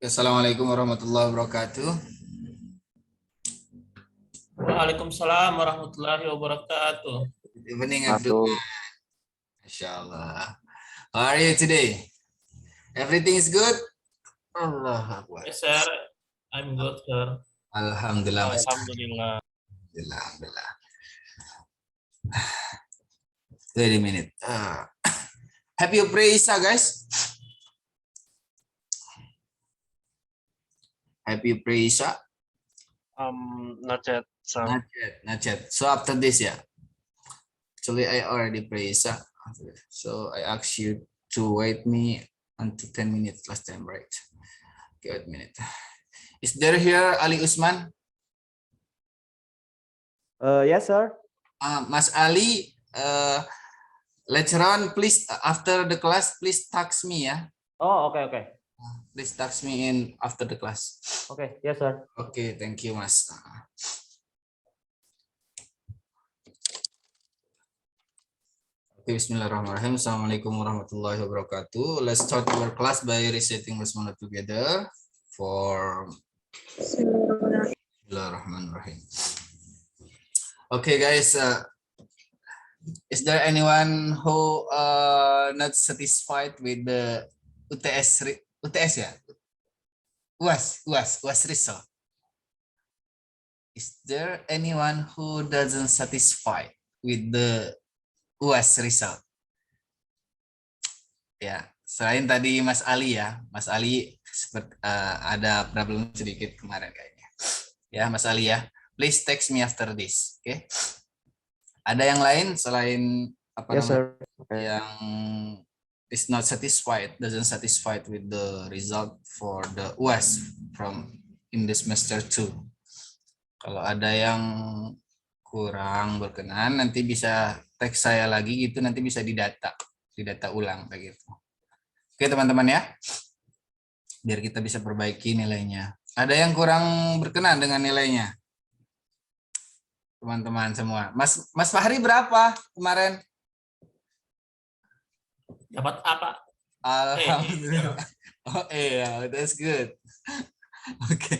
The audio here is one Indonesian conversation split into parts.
Assalamualaikum warahmatullahi wabarakatuh. Waalaikumsalam warahmatullahi wabarakatuh. Good evening, everyone. Inshallah. How are you today? Everything is good? Allah Akbar. Yes, sir. I'm good, sir. Alhamdulillah, Mas. Alhamdulillah. Alhamdulillah. Wait a minute. Have you prayed Isya, guys? Have you prayed Isya? Not yet, sir. Not yet. So after this, yeah. Actually, I already prayed Isya. So I asked you to wait me until 10 minutes last time, right? Okay, wait a minute. Is there here Ali Usman? Yes, sir. Mas Ali, later on, please, after the class, please text me, ya. Oh, okay. Please text me in after the class. Okay, yes, sir. Okay, thank you, Mas. Okay, Bismillahirrahmanirrahim. Assalamualaikum warahmatullahi wabarakatuh. Let's start our class by reciting basmalah together for Bismillahirrahmanirrahim. Okay, guys. Is there anyone who not satisfied with the UTS ya? UAS result. Is there anyone who doesn't satisfied with the UAS result? Ya, selain tadi Mas Ali ya, Mas Ali seperti ada problem sedikit kemarin kayaknya. Ya, Mas Ali ya, please text me after this, oke? Okay? Ada yang lain selain apa Yes, namanya? sir. Okay. Yang is not satisfied, doesn't satisfied with the result for the UAS from in the semester 2. Kalau ada yang kurang berkenan, nanti bisa teks saya lagi gitu, nanti bisa didata ulang kayak gitu. Oke teman-teman ya, biar kita bisa perbaiki nilainya. Ada yang kurang berkenan dengan nilainya? Teman-teman semua. Mas Fahri berapa kemarin? Dapat apa? Alhamdulillah. Oh iya, that's good. Oke.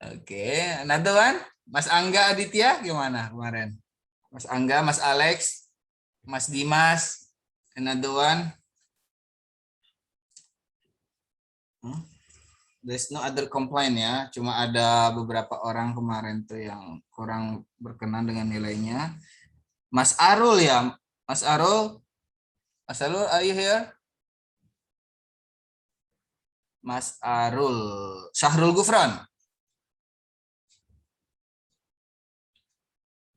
Oke, another one. Mas Angga Aditya gimana kemarin? Mas Angga, Mas Alex, Mas Dimas, another one. There's no other complaint ya, cuma ada beberapa orang kemarin tuh yang kurang berkenan dengan nilainya. Mas Arul ya, Mas Arul, are you here? Mas Arul, Syahrul Gufron.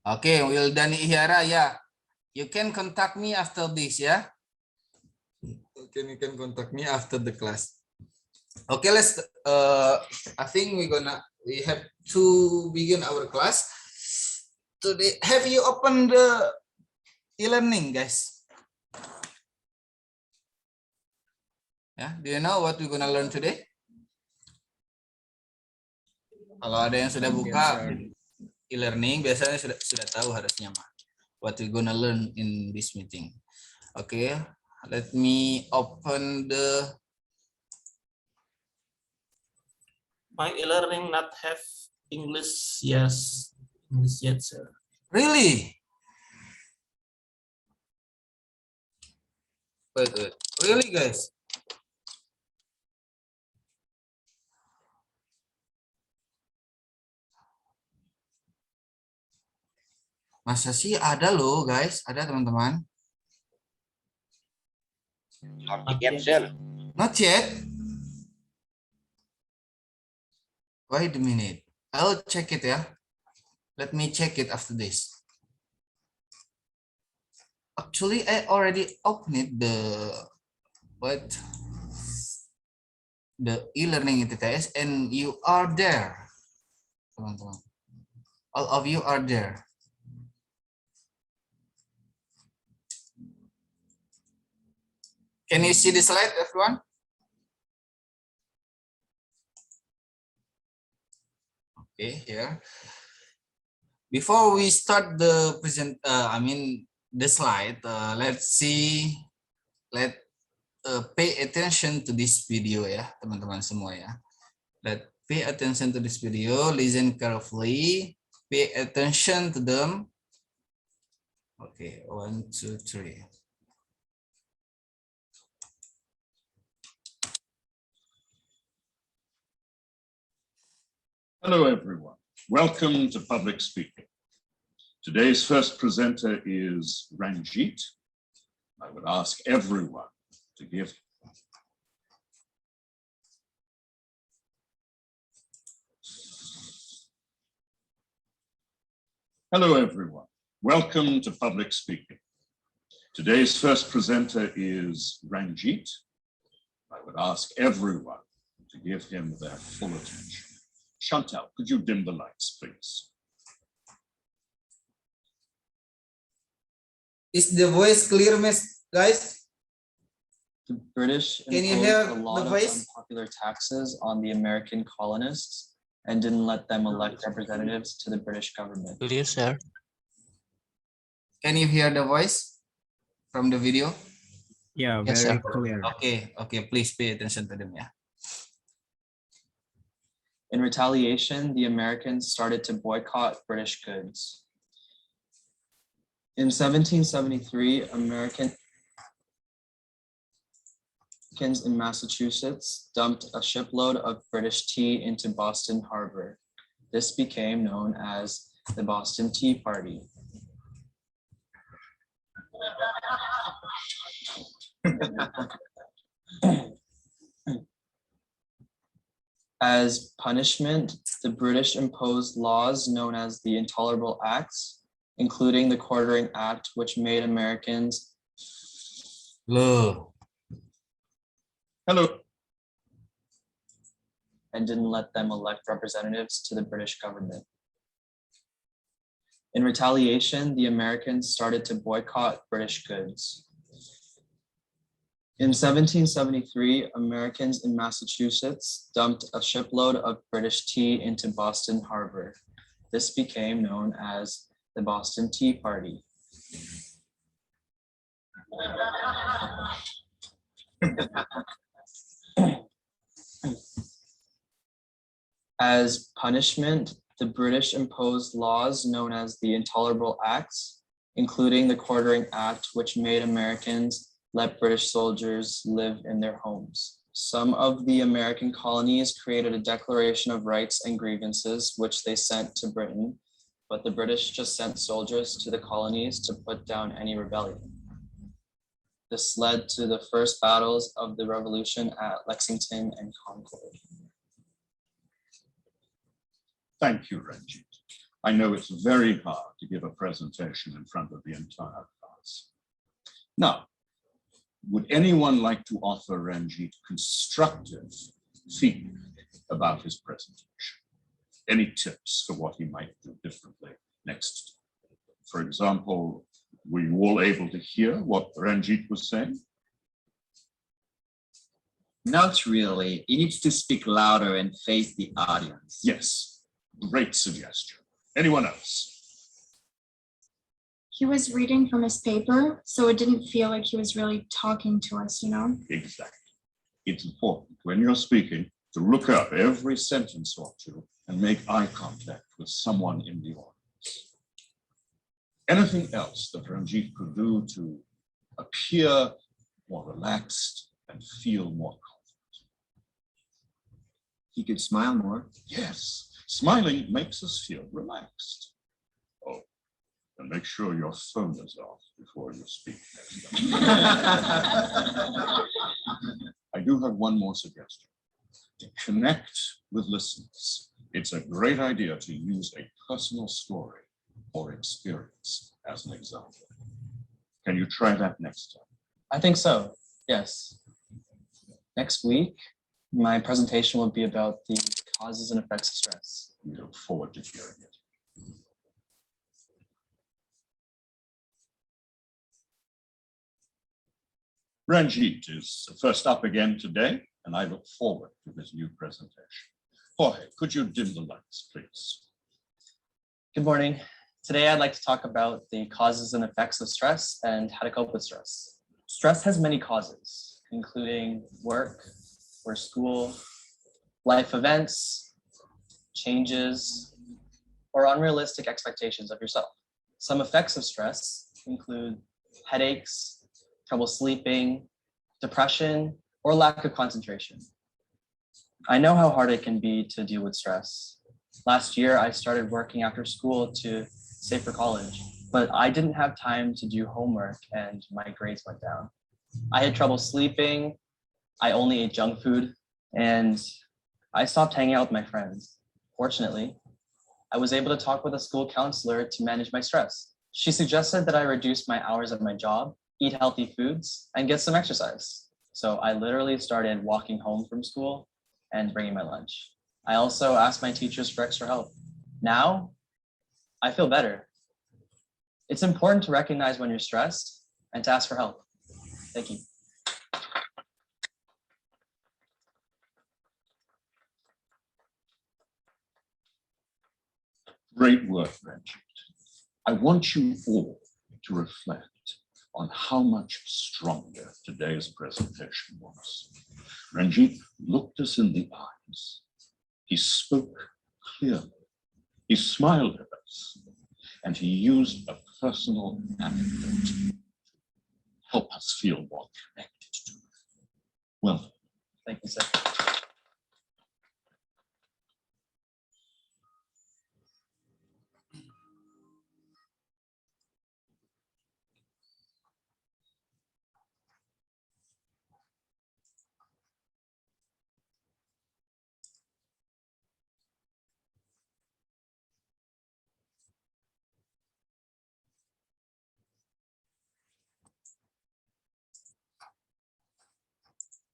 Oke, Wildani Ihyara ya. You can contact me after this ya. Okay, you can contact me after the class. Okay, let's. I think we have to begin our class today. Have you opened the e-learning, guys? Yeah, do you know what we're gonna learn today? Kalau ada yang sudah buka e-learning, biasanya sudah tahu harusnya mah what we're gonna learn in this meeting. Okay, let me open the. My e-learning not have English, yes. English yet, sir. Really? Wait. Really, guys? Masa sih ada loh, guys? Ada teman-teman? Not yet, sir. Not yet. Wait a minute. I'll check it ya. Let me check it after this. Actually, I already opened the e-learning ITTS and you are there. Teman-teman. All of you are there. Can you see the slide, everyone? Okay, here. Before we start the the slide, let's see. pay attention to this video ya, teman-teman semua ya. Pay attention to this video, listen carefully, pay attention to them. Okay, 1, 2, 3. Hello, everyone. Welcome to Public Speaking. Today's first presenter is Ranjit. I would ask everyone to give Hello, everyone. Welcome to Public Speaking. Today's first presenter is Ranjit. I would ask everyone to give him their full attention. Chantal, could you dim the lights, please? Is the voice clear, guys? The British Can you imposed hear a lot the of voice? unpopular taxes on the American colonists and didn't let them elect representatives to the British government. Clear, sir. Can you hear the voice from the video? Yeah, Yes, very sir. clear. Okay, please pay attention to them ya. In retaliation, the Americans started to boycott British goods. In 1773, Americans in Massachusetts dumped a shipload of British tea into Boston Harbor. This became known as the Boston Tea Party. As punishment, the British imposed laws known as the Intolerable Acts, including the Quartering Act, which made Americans Loh. Hello. and didn't let them elect representatives to the British government. In retaliation, the Americans started to boycott British goods. In 1773, Americans in Massachusetts dumped a shipload of British tea into Boston Harbor. This became known as the Boston Tea Party. As punishment, the British imposed laws known as the Intolerable Acts, including the Quartering Act, which made Americans let British soldiers live in their homes. Some of the American colonies created a Declaration of Rights and Grievances, which they sent to Britain, but the British just sent soldiers to the colonies to put down any rebellion. This led to the first battles of the Revolution at Lexington and Concord. Thank you, Ranjit. I know it's very hard to give a presentation in front of the entire class. Now, would anyone like to offer Ranjit constructive feedback about his presentation? Any tips for what he might do differently next? For example, were you all able to hear what Ranjit was saying? Not really. He needs to speak louder and face the audience. Yes, great suggestion. Anyone else? He was reading from his paper, so it didn't feel like he was really talking to us, you know? Exactly. It's important when you're speaking to look up every sentence or two and make eye contact with someone in the audience. Anything else that Ranjit could do to appear more relaxed and feel more confident? He could smile more. Yes, smiling makes us feel relaxed. Oh, and make sure your phone is off before you speak next time. I do have one more suggestion. To connect with listeners, it's a great idea to use a personal story or experience as an example. Can you try that next time? I think so, yes. Next week, my presentation will be about the causes and effects of stress. We look forward to hearing it. Ranjit is first up again today, and I look forward to his new presentation. Jorge, could you dim the lights, please? Good morning. Today, I'd like to talk about the causes and effects of stress and how to cope with stress. Stress has many causes. including work or school, life events, changes, or unrealistic expectations of yourself. Some effects of stress include headaches, trouble sleeping, depression, or lack of concentration. I know how hard it can be to deal with stress. Last year, I started working after school to save for college, but I didn't have time to do homework and my grades went down. I had trouble sleeping, I only ate junk food, and I stopped hanging out with my friends. Fortunately, I was able to talk with a school counselor to manage my stress. She suggested that I reduce my hours at my job, eat healthy foods, and get some exercise. So I literally started walking home from school and bringing my lunch. I also asked my teachers for extra help. Now, I feel better. It's important to recognize when you're stressed and to ask for help. Thank you. Great work, Ranjit. I want you all to reflect on how much stronger today's presentation was. Ranjit looked us in the eyes. He spoke clearly. He smiled at us. And he used a personal anecdote to help us feel more connected to it. Well done. Thank you, sir.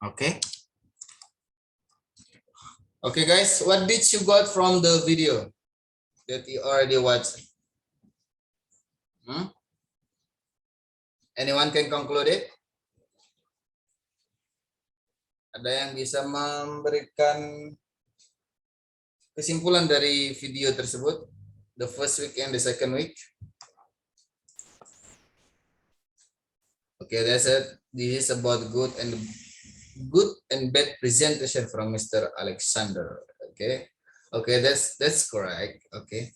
Okay. Okay, guys, what did you got from the video that you already watched? Anyone can conclude it? Ada yang bisa memberikan kesimpulan dari video tersebut? The first week and the second week? Okay, that's it. This is about good and bad presentation from Mr. Alexander. Okay, that's correct. Okay,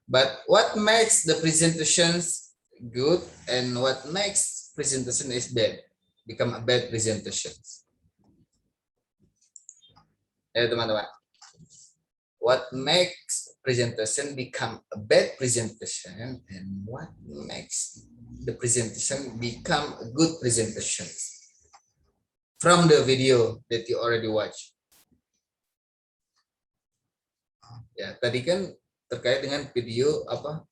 but what makes the presentations good and what makes presentation is bad, become a bad presentations? Teman-teman, what makes presentation become a bad presentation and what makes the presentation become a good presentation? From the video that you already watched. Ya, tadi kan terkait dengan video apa?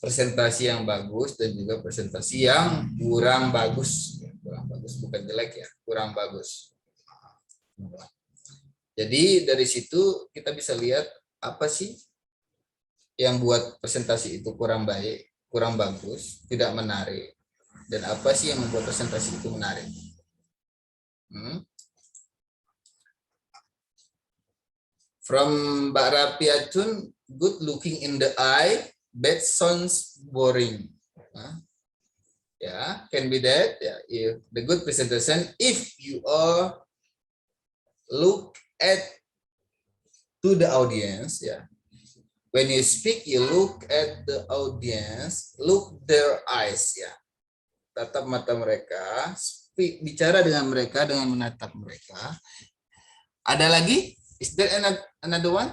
Presentasi yang bagus dan juga presentasi yang kurang bagus. Kurang bagus bukan jelek ya, kurang bagus. Jadi dari situ kita bisa lihat apa sih yang buat presentasi itu kurang baik, kurang bagus, tidak menarik. Dan apa sih yang membuat presentasi itu menarik? From Mbak Rapiatun, good looking in the eye, bad sounds boring. Yeah, can be that. Yeah, if the good presentation, if you are look at to the audience, yeah. When you speak, you look at the audience, look their eyes, ya. Tatap mata mereka, speak, bicara dengan mereka dengan menatap mereka. Ada lagi? Is there another one?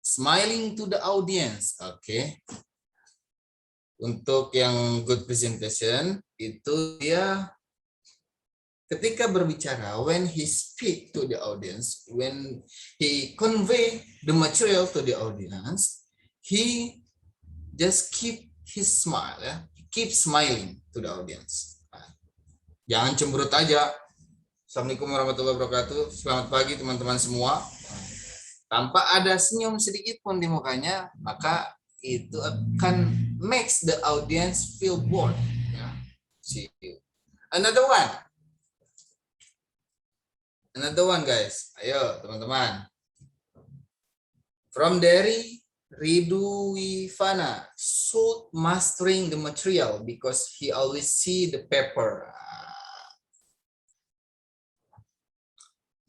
Smiling to the audience, okay. Untuk yang good presentation itu dia ketika berbicara, when he speak to the audience, when he convey the material to the audience, he just keep his smile, ya. Keep smiling to the audience. Jangan cemberut aja. Assalamualaikum warahmatullahi wabarakatuh. Selamat pagi teman-teman semua. Tanpa ada senyum sedikit pun di mukanya, maka itu akan makes the audience feel bored. Ya. See you. Another one. Another one, guys. Ayo, teman-teman. From Derry, Ridu Wivana should mastering the material because he always see the paper.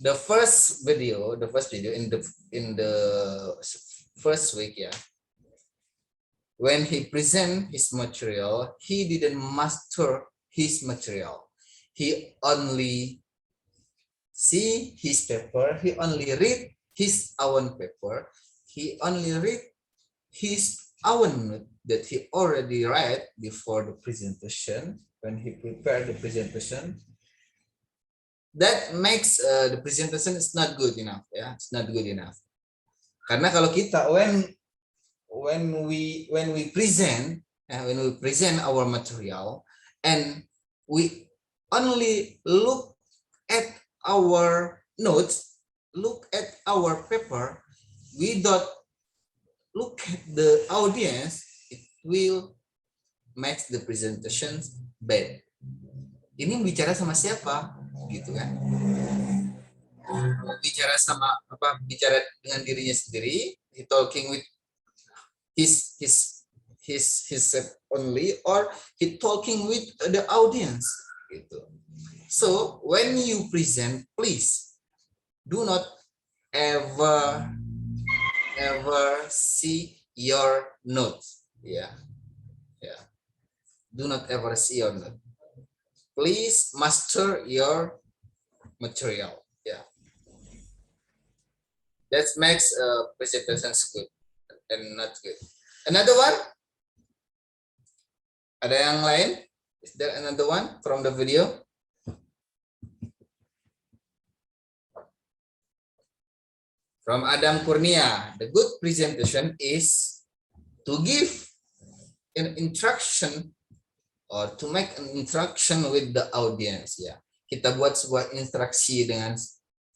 The first video in the first week, yeah. When he present his material, he didn't master his material. He only see his paper. He only read his own paper. He only read his own note that he already read before the presentation. When he prepared the presentation, that makes the presentation is not good enough. Yeah, it's not good enough. Karena kalau kita when we present our material and we only look at our notes, look at our paper, we don't look at the audience, it will make the presentations bad. Ini bicara sama siapa, gitu kan? Bicara sama apa? Bicara dengan dirinya sendiri, he talking with his only, or he talking with the audience, gitu. So when you present, please do not ever see your notes. Yeah. Do not ever see your note. Please master your material. Yeah. That makes presentations good and not good. Another one? Ada yang lain? Is there another one from the video? From Adam Kurnia, the good presentation is to give an instruction or to make an interaction with the audience. Ya, kita buat sebuah interaksi dengan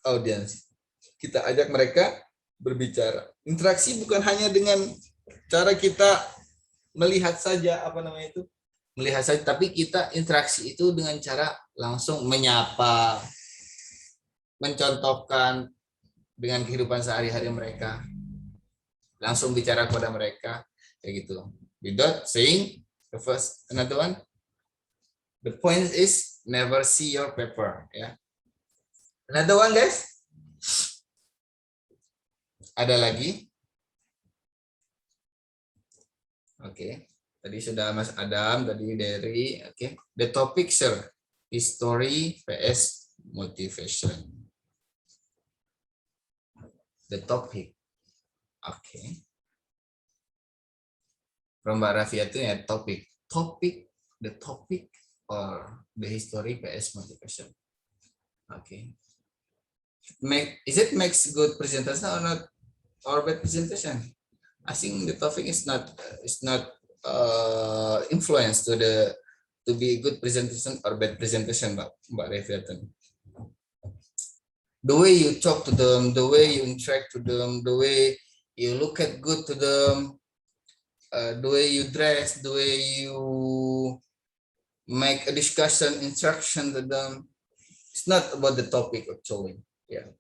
audience. Kita ajak mereka berbicara. Interaksi bukan hanya dengan cara kita melihat saja, melihat saja, tapi kita interaksi itu dengan cara langsung menyapa, mencontohkan dengan kehidupan sehari-hari mereka, langsung bicara kepada mereka, kayak gitu. Without saying the first, another one. The point is never see your paper. Ya. Another one, guys. Ada lagi? Oke. Tadi sudah Mas Adam, tadi dari. Oke. The topic, sir. History vs motivation. The topic. Oke. From Mbak Rafia itu ya topic. The topic or the history vs motivation. Okay. Is it makes good presentation or not, or bad presentation? I think the topic is not influence to be good presentation or bad presentation, Mbak Rafia. The way you talk to them, the way you interact to them, the way you look at good to them, the way you dress, the way you make a discussion, instruction to them. It's not about the topic actually, yeah.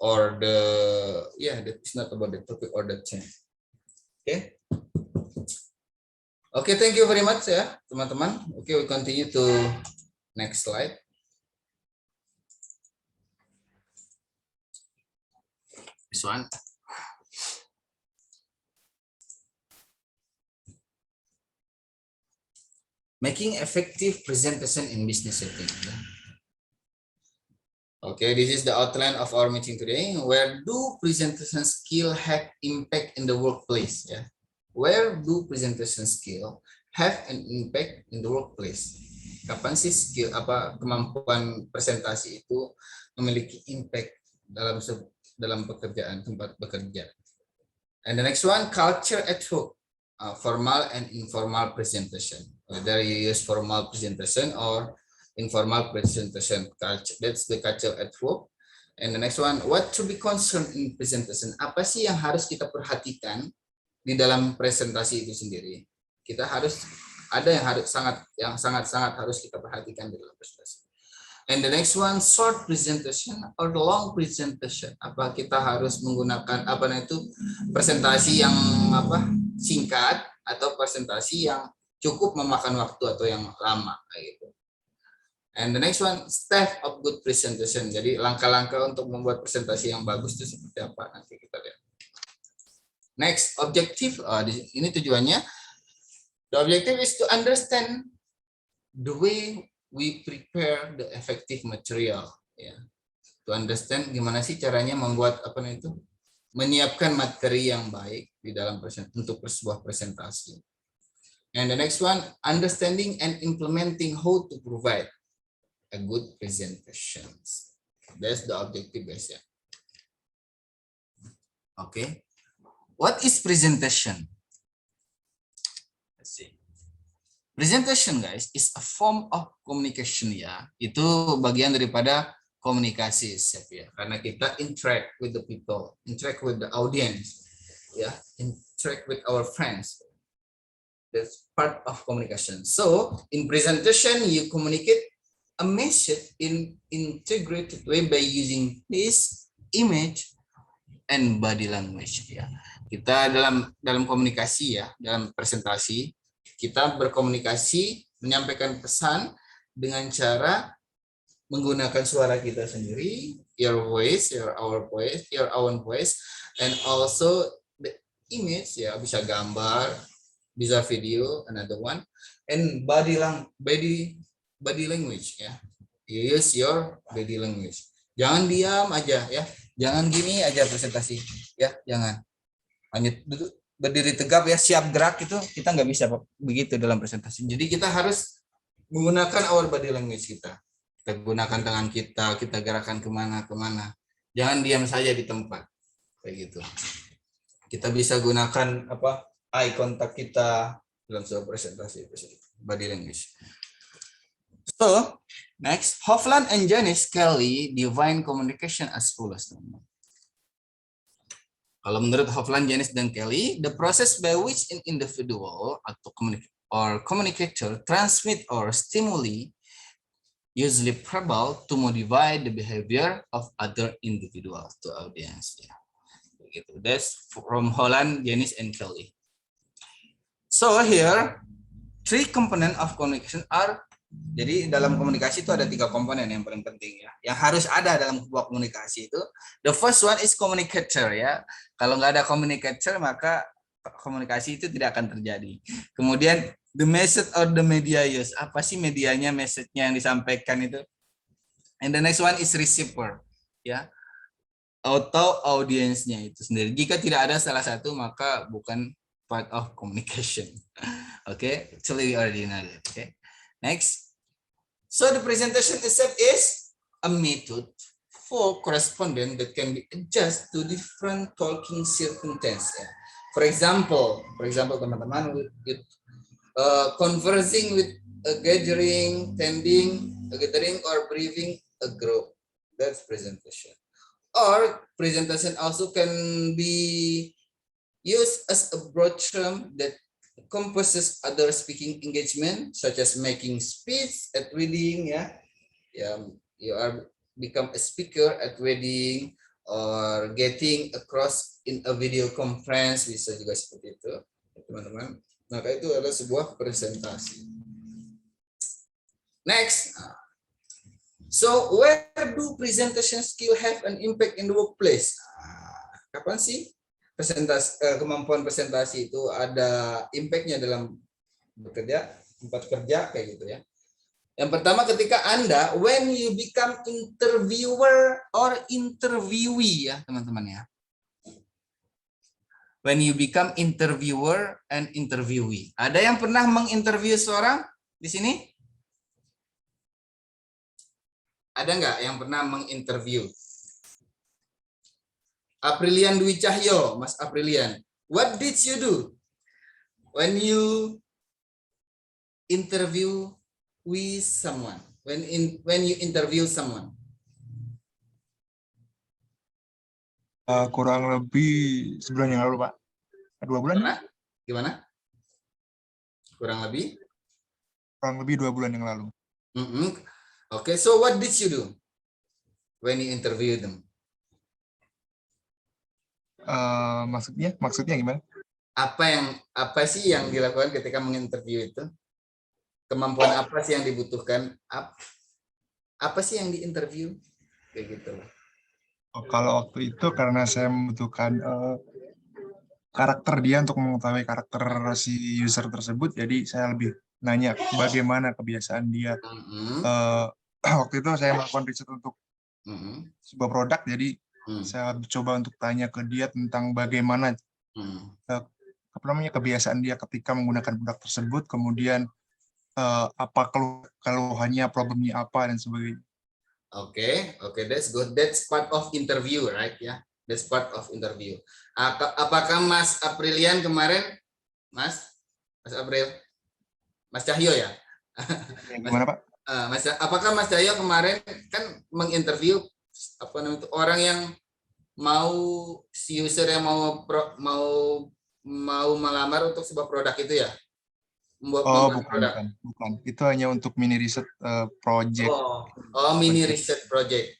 Or it's not about the topic or the theme. Okay. Okay, thank you very much ya, teman-teman. Okay, we continue to next slide. This one. Making effective presentation in business setting. Okay, this is the outline of our meeting today. Where do presentation skill have impact in the workplace? Yeah. Where do presentation skill have an impact in the workplace? Kapan sih skill kemampuan presentasi itu memiliki impact dalam pekerjaan, tempat bekerja. And the next one, culture at work, formal and informal presentation. Whether you use formal presentation or informal presentation, culture. That's the culture at work. And the next one, what to be concerned in presentation? Apa sih yang harus kita perhatikan di dalam presentasi itu sendiri? Kita harus ada yang sangat harus kita perhatikan di dalam presentasi. And the next one, short presentation or long presentation. Apa kita harus menggunakan presentasi yang singkat atau presentasi yang cukup memakan waktu atau yang lama kayak gitu. And the next one, step of good presentation. Jadi langkah-langkah untuk membuat presentasi yang bagus itu seperti apa, nanti kita lihat. Next, objective. Ini tujuannya. The objective is to understand the way we prepare the effective material. Ya. To understand gimana sih caranya membuat menyiapkan materi yang baik di dalam untuk sebuah presentasi. And the next one, understanding and implementing how to provide a good presentation. That's the objective, guys. Ya. Okay. What is presentation? Let's see. Presentation, guys, is a form of communication, ya. Itu bagian daripada komunikasi, ya. Karena kita interact with the people, interact with the audience, ya, interact with our friends. That's part of communication. So, in presentation, you communicate a message in integrated way by using face, image, and body language. Ya, kita dalam komunikasi, ya, dalam presentasi. Kita berkomunikasi, menyampaikan pesan dengan cara menggunakan suara kita sendiri, your voice, your own voice, and also the image, ya, bisa gambar, bisa video, another one, and body language, ya. You use your body language. Jangan diam aja, ya. Jangan gini aja presentasi, ya, jangan. Hanya duduk berdiri tegap, ya, siap gerak, itu kita nggak bisa begitu dalam presentasi. Jadi kita harus menggunakan our body language kita. Kita gunakan tangan kita gerakan kemana-kemana. Jangan diam saja di tempat kayak gitu. Kita bisa gunakan eye contact kita dalam sebuah presentasi, body language. So next, Hovland and Janice Kelly define communication as follows. Kalau menurut Hovland, Janice, dan Kelly, the process by which an individual atau communicator transmit or stimuli usually verbal to modify the behavior of other individuals to audience. Yeah. That's from Hovland, Janice, and Kelly. So here, 3 components of communication are. Jadi dalam komunikasi itu ada 3 komponen yang paling penting, ya, yang harus ada dalam sebuah komunikasi itu. The first one is communicator, ya. Kalau nggak ada communicator maka komunikasi itu tidak akan terjadi. Kemudian the message or the media use, apa sih medianya, message-nya yang disampaikan itu. And the next one is receiver, ya, atau audiensnya itu sendiri. Jika tidak ada salah satu maka bukan part of communication. Okay, actually we already know that. Okay, next. So the presentation itself is a method for correspondence that can be adjusted to different talking circumstances. For example, teman-teman, conversing with a gathering, tending a gathering, or briefing a group. That's presentation. Or presentation also can be used as a broad term that encompasses other speaking engagement, such as making speech at wedding, you are become a speaker at wedding, or getting across in a video conference, bisa juga seperti itu, teman-teman. Maka itu adalah sebuah presentasi. Next, so where do presentation skill have an impact in the workplace? Kapan sih kemampuan presentasi itu ada impact-nya dalam bekerja, tempat kerja kayak gitu, ya. Yang pertama, ketika Anda when you become interviewer or interviewee, ya, teman-teman, ya. When you become interviewer and interviewee. Ada yang pernah menginterview seorang di sini? Ada nggak yang pernah menginterview? Aprilian Dwi Cahyo, Mas Aprilian. What did you do when you interview with someone? When you interview someone? Kurang lebih sebulan yang lalu, Pak. 2 bulan? Gimana? Kurang lebih 2 bulan yang lalu. Okay, so what did you do when you interview them? Maksudnya gimana? Apa sih yang dilakukan ketika menginterview itu? Kemampuan apa sih yang dibutuhkan? Apa sih yang diinterview? Kayak gitu. Oh, kalau waktu itu karena saya membutuhkan karakter dia untuk mengetahui karakter si user tersebut, jadi saya lebih nanya bagaimana kebiasaan dia. Waktu itu saya melakukan riset untuk sebuah produk, jadi saya coba untuk tanya ke dia tentang bagaimana kebiasaan dia ketika menggunakan produk tersebut, kemudian apa keluhannya, problemnya apa dan sebagainya. Okay, that's good. That's part of interview, right? Yeah, that's part of interview. Apakah Mas Aprilian kemarin, Mas April, Mas Cahyo ya? Gimana Pak? Apakah Mas Cahyo kemarin kan menginterview orang yang mau si user yang mau melamar untuk sebuah produk itu ya? Bukan. Itu hanya untuk mini riset project. Mini riset project.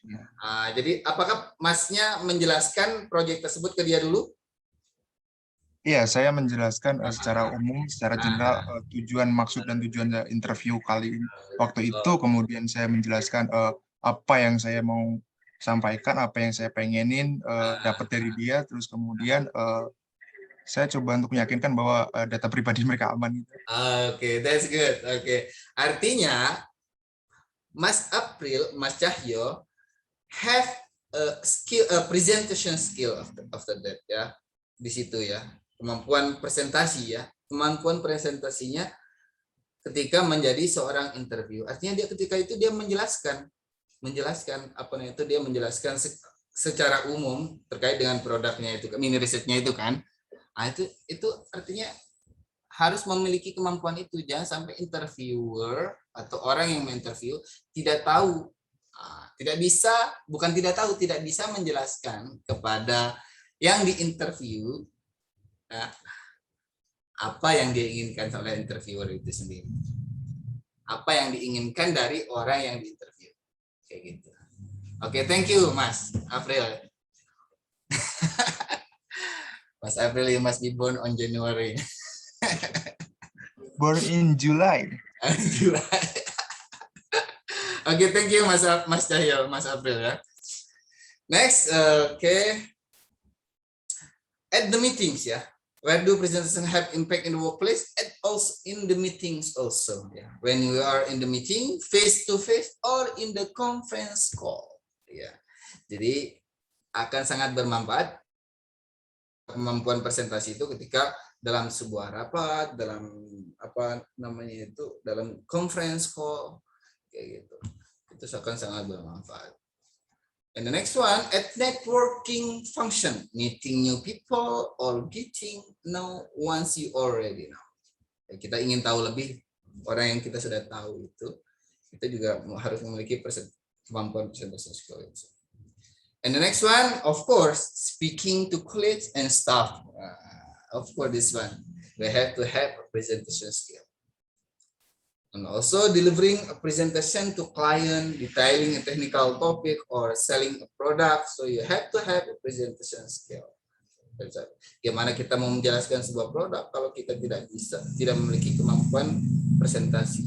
Jadi apakah Masnya menjelaskan project tersebut ke dia dulu? Iya, saya menjelaskan secara umum, secara general tujuan, maksud dan tujuan interview kali ini. Waktu itu kemudian saya menjelaskan apa yang saya mau sampaikan, apa yang saya pengenin dapat dari dia, terus kemudian saya coba untuk meyakinkan bahwa data pribadi mereka aman. Oke, that's good. Oke, artinya Mas April, Mas Cahyo have a presentation skill after that ya, di situ ya, kemampuan presentasi ya, kemampuan presentasinya ketika menjadi seorang interview. Artinya dia ketika itu dia menjelaskan dia menjelaskan secara umum terkait dengan produknya itu, mini risetnya itu kan. Nah, itu artinya harus memiliki kemampuan itu. Jangan sampai interviewer atau orang yang menginterview tidak tahu, tidak bisa menjelaskan kepada yang diinterview apa yang diinginkan oleh interviewer itu sendiri. Apa yang diinginkan dari orang yang diinterview. Kayak gitu. Oke, thank you Mas April. Mas April, you must be born on January. Born in July. July. Oke, thank you Mas Cahyo, Mas April ya. Next, at the meetings ya. Where do presentation have impact in the workplace? And also in the meetings also. Ya. When we are in the meeting, face to face or in the conference call. Ya. Jadi akan sangat bermanfaat kemampuan presentasi itu ketika dalam sebuah rapat, dalam dalam conference call kayak gitu. Itu akan sangat bermanfaat. And the next one, at networking function, meeting new people or getting know once you already know. Kita ingin tahu lebih orang yang kita sudah tahu itu, kita juga harus memiliki kemampuan presentation skills. And the next one, of course, speaking to colleagues and staff. Of course, this one, we have to have a presentation skill. And also delivering a presentation to client, detailing a technical topic or selling a product. So you have to have a presentation skill. Gimana kita mau menjelaskan sebuah produk kalau kita tidak memiliki kemampuan presentasi?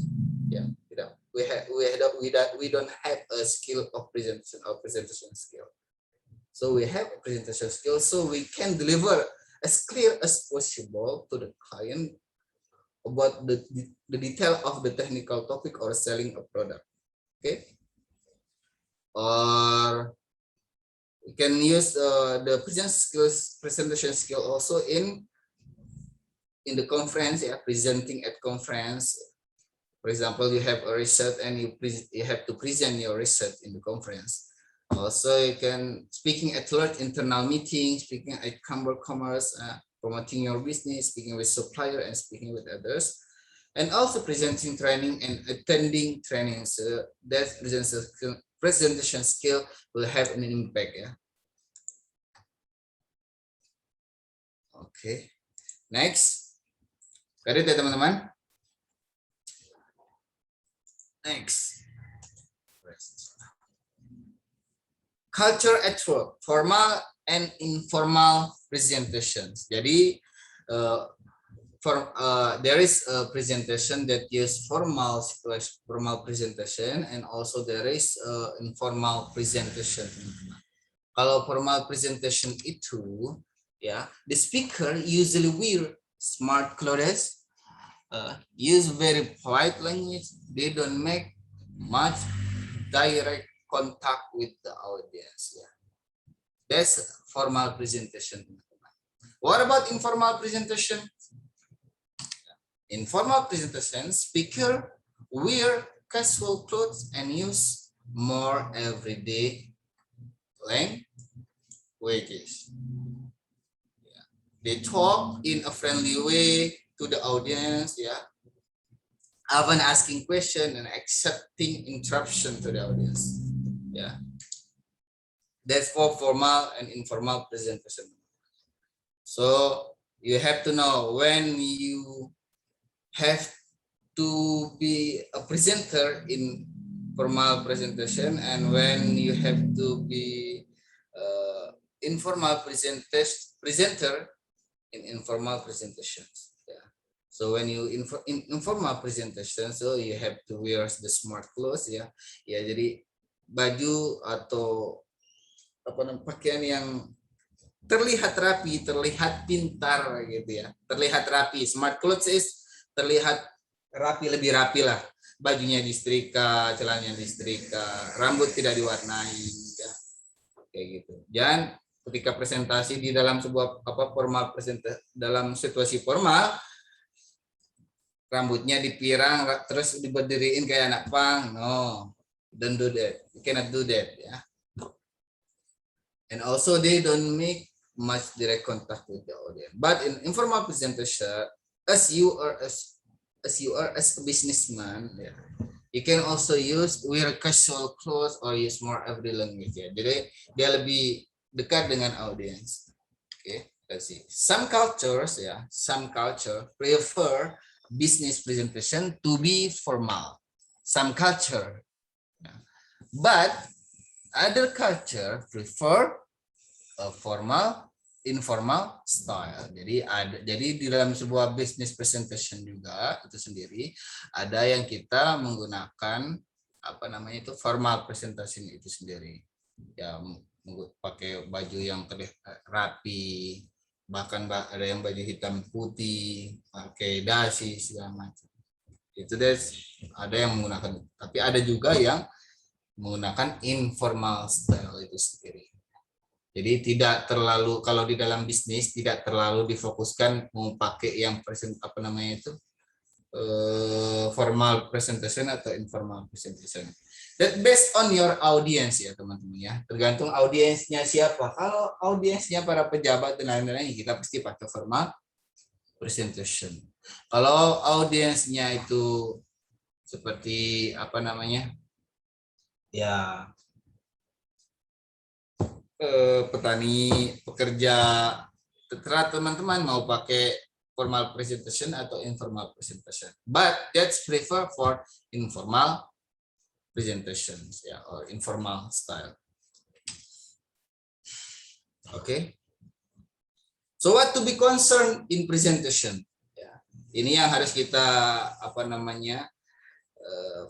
Ya, tidak. We don't have a skill of presentation skill. So we have a presentation skill, so we can deliver as clear as possible to the client about the detail of the technical topic or selling a product. Okay. Or we can use the presentation skill also in the conference, yeah, presenting at conference. For example, you have a research and you have to present your research in the conference. Also, you can speaking at large internal meetings, speaking at Chamber of Commerce, promoting your business, speaking with supplier and speaking with others, and also presenting training and attending training. So that presentation skill will have an impact. Yeah. Okay. Next. Ready ya teman-teman? Next. culture at work, formal and informal presentations. Jadi there is a presentation that use formal presentation, and also there is informal presentation. Kalau formal presentation itu, ya, the speaker usually wear smart clothes, use very polite language. They don't make much direct contact with the audience. Yeah. That's formal presentation. What about informal presentation? Informal presentation, speaker wear casual clothes and use more everyday languages. Yeah. They talk in a friendly way to the audience, yeah, often asking questions and accepting interruption to the audience. Yeah, that's for formal and informal presentation. So you have to know when you have to be a presenter in formal presentation and when you have to be informal presenter in informal presentations. Yeah. So when you in informal presentation, so you have to wear the smart clothes, ya. Ya, jadi baju atau apa namanya, pakaian yang terlihat rapi, terlihat pintar gitu ya. Terlihat rapi. Smart clothes is terlihat rapi, lebih rapi lah. Bajunya disetrika, celananya disetrika, rambut tidak diwarnai, ya. Kayak gitu. Dan ketika presentasi di dalam sebuah formal presentasi, dalam situasi formal, rambutnya dipirang terus diberdiriin kayak anak pang. No, don't do that. You cannot do that, ya. And also they don't make much direct contact with the audience. But in informal presentation, as you are as a businessman, yeah, you can also wear casual clothes or use more everyday language. Ya. Jadi dia lebih dekat dengan audience. Okay, let's see. Some cultures, ya, some culture prefer business presentation to be formal. Some culture, but other culture prefer a formal, informal style. Jadi di dalam sebuah business presentation juga itu sendiri ada yang kita menggunakan apa namanya itu formal presentation itu sendiri. Ya, pakai baju yang rapi, bahkan ada yang baju hitam putih, pakai dasi segala macam. Itu ada yang menggunakan, tapi ada juga yang menggunakan informal style itu sendiri. Jadi tidak terlalu, kalau di dalam bisnis tidak terlalu difokuskan mau pakai yang formal presentation atau informal presentation. That based on your audience, ya teman-teman, ya. Tergantung audiensnya siapa. Kalau audiensnya para pejabat dan lain-lain, kita pasti pakai formal presentation. Kalau audiensnya itu seperti apa namanya, ya petani, pekerja, terserah teman-teman mau pakai formal presentation atau informal presentation. But that's prefer for informal presentations, ya, or informal style. Okay. So what to be concerned in presentation? Ya, ini yang harus kita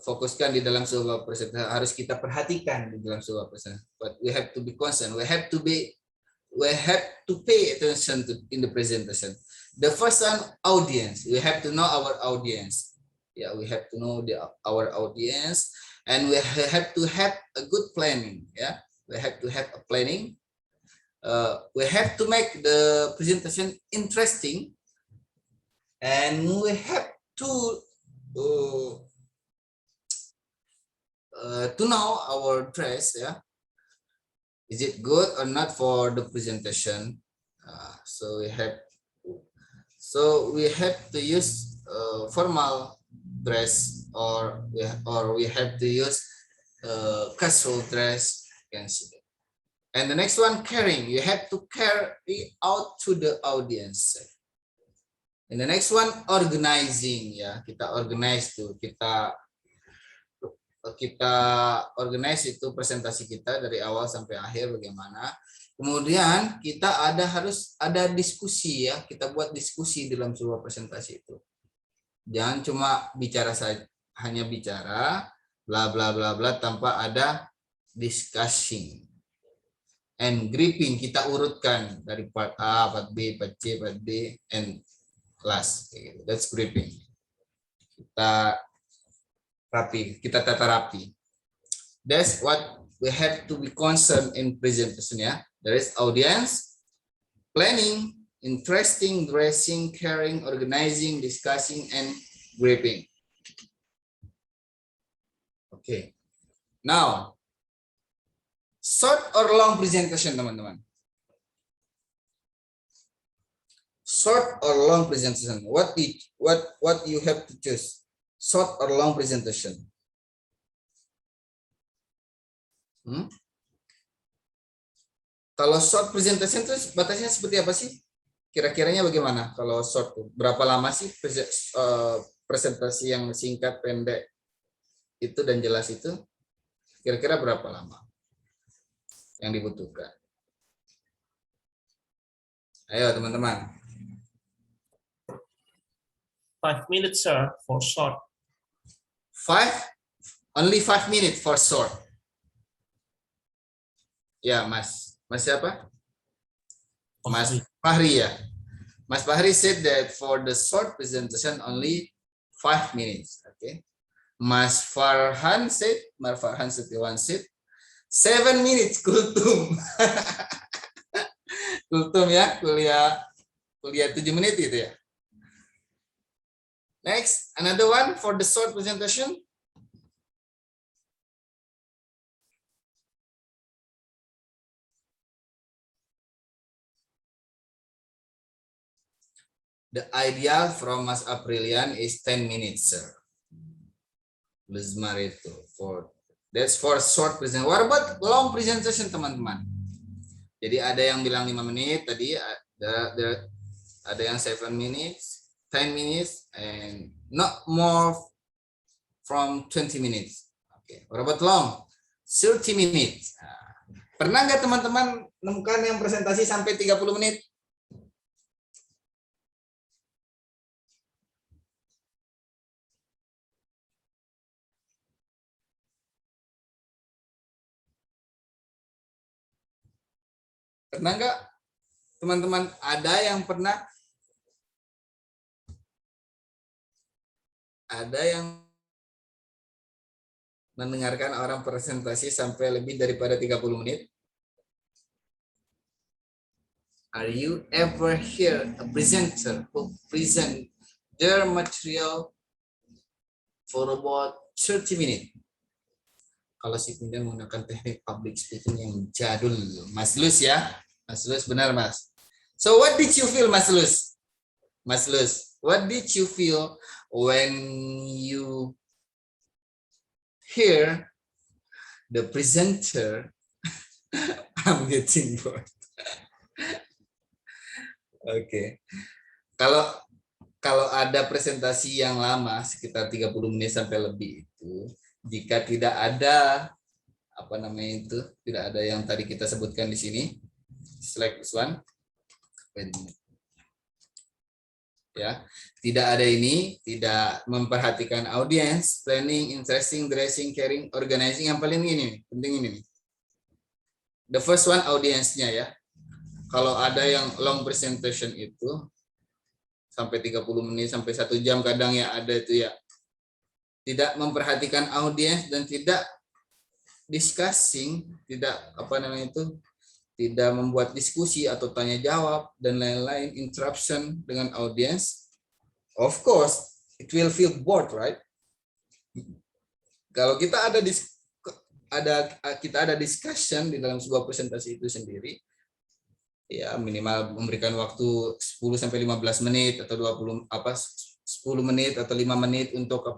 fokuskan di dalam sebuah presentasi, harus kita perhatikan di dalam sebuah presentasi. But we have to be concerned. We have to pay attention to in the presentation. The first one, audience. We have to know our audience. Yeah, we have to know our audience, and we have to have a good planning. Yeah, we have to have a planning. We have to make the presentation interesting, and we have to know our dress. Yeah, is it good or not for the presentation? So we have to use formal dress, or we have to use casual dress. You can see that. And the next one, caring. You have to carry out to the audience. And the next one, organizing. Ya, kita organize tuh, kita kita organize itu presentasi kita dari awal sampai akhir bagaimana. Kemudian kita harus ada diskusi ya, kita buat diskusi dalam sebuah presentasi itu. Jangan cuma bicara saja, hanya bicara bla bla bla bla tanpa ada discussing. And grouping kita urutkan dari part A, part B, part C, part D, and last. That's grouping. Kita rapi, kita tata rapi. That's what we have to be concerned in presentation ya. There is audience, planning, interesting, dressing, caring, organizing, discussing, and grouping. Okay. Now, short or long presentation, teman-teman? Short or long presentation? What you have to choose? Short or long presentation? Kalau short presentation itu batasnya seperti apa sih? Kira-kiranya bagaimana? Kalau short, berapa lama sih presentasi yang singkat, pendek itu dan jelas itu? Kira-kira berapa lama yang dibutuhkan? Ayo teman-teman. 5 minutes, sir, for short. Only 5 minutes for short. Ya, Mas. Mas siapa? Mas Fahri ya. Mas Fahri said that for the short presentation only 5 minutes. Okay. Mas Farhan Setiawan said 7 minutes kultum. Kultum ya, kuliah 7 menit itu ya. Next, another one for the short presentation. The ideal from Mas Aprilian is 10 minutes, sir. Luz Marito. That's for short presentation. What about long presentation, teman-teman? Jadi ada yang bilang 5 menit tadi, ada yang 7 minutes, 10 minutes, and not more from 20 minutes. Okay. What about long? 30 minutes. Pernah nggak teman-teman menemukan yang presentasi sampai 30 menit? Pernah nggak teman-teman? Ada yang pernah? Ada yang mendengarkan orang presentasi sampai lebih daripada 30 menit? Are you ever hear a presenter who present their material for about 30 minutes? Kalau si kemudian menggunakan teknik public speaking yang jadul, Mas Lus ya, Mas Lus benar Mas. So what did you feel, Mas Lus? Mas Lus, what did you feel when you hear the presenter? I'm getting bored. Oke. Kalau ada presentasi yang lama sekitar 30 menit sampai lebih itu, jika tidak ada tidak ada yang tadi kita sebutkan di sini, select this one. Ya, tidak ada ini, tidak memperhatikan audience, planning, interesting, dressing, caring, organizing, yang paling ini penting ini. The first one audience-nya ya. Kalau ada yang long presentation itu sampai 30 menit sampai 1 jam kadang ya ada itu ya. Tidak memperhatikan audiens dan tidak discussing, tidak tidak membuat diskusi atau tanya jawab dan lain-lain, interruption dengan audiens. Of course, it will feel bored, right? Kalau kita ada discussion di dalam sebuah presentasi itu sendiri, ya minimal memberikan waktu 10 sampai 15 menit atau 10 menit atau 5 menit untuk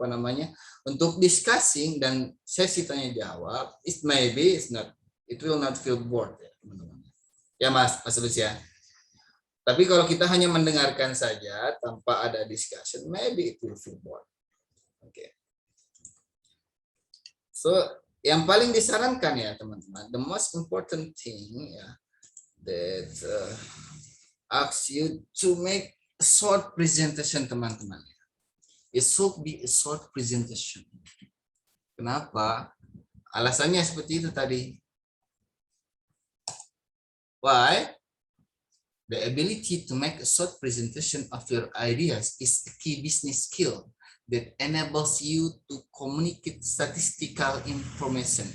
untuk discussing dan sesi tanya jawab. It will not feel bored ya teman-teman. Ya Mas Lucia. Tapi kalau kita hanya mendengarkan saja tanpa ada discussion, maybe it will feel bored. Okay. So yang paling disarankan ya teman-teman, the most important thing ya that asks you to make a short presentation teman-teman. It should be a short presentation. Kenapa? Alasannya seperti itu tadi. Why? The ability to make a short presentation of your ideas is a key business skill that enables you to communicate statistical information.